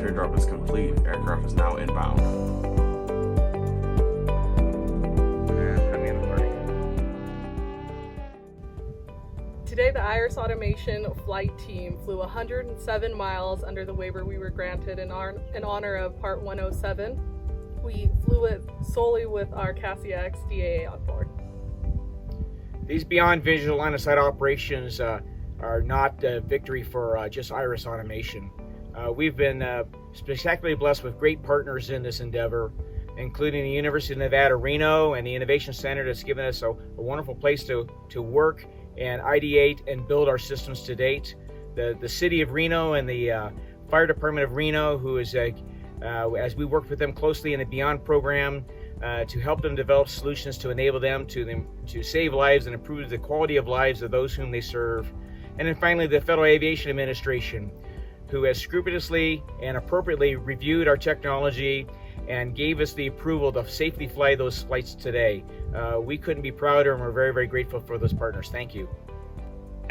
teardrop is complete. Aircraft is now inbound. Today, the Iris Automation flight team flew 107 miles under the waiver we were granted in honor of Part 107. We flew it solely with our Casia X DAA on board. These beyond visual line of sight operations are not a victory for just Iris Automation. We've been spectacularly blessed with great partners in this endeavor, including the University of Nevada, Reno, and the Innovation Center that's given us a wonderful place to work and ideate and build our systems to date. The City of Reno and the Fire Department of Reno, who is, as we worked with them closely in the Beyond program, to help them develop solutions to enable them to save lives and improve the quality of lives of those whom they serve. And then finally, the Federal Aviation Administration, who has scrupulously and appropriately reviewed our technology and gave us the approval to safely fly those flights today. We couldn't be prouder, and we're very, very grateful for those partners. Thank you.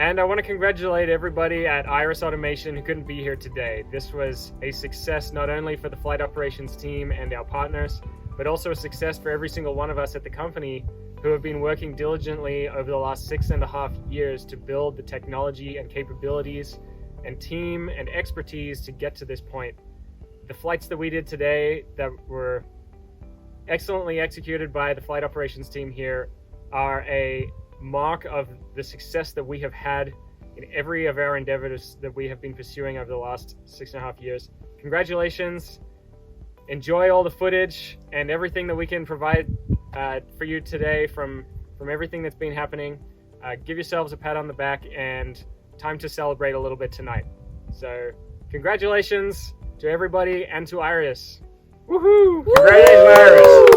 And I want to congratulate everybody at Iris Automation who couldn't be here today. This was a success not only for the flight operations team and our partners, but also a success for every single one of us at the company who have been working diligently over the last 6.5 years to build the technology and capabilities and team and expertise to get to this point. The flights that we did today that were excellently executed by the flight operations team here are a mark of the success that we have had in every of our endeavors that we have been pursuing over the last 6.5 years. Congratulations. Enjoy all the footage and everything that we can provide for you today from everything that's been happening. Give yourselves a pat on the back, and time to celebrate a little bit tonight. So congratulations to everybody and to Iris. Woohoo! Congratulations, Iris.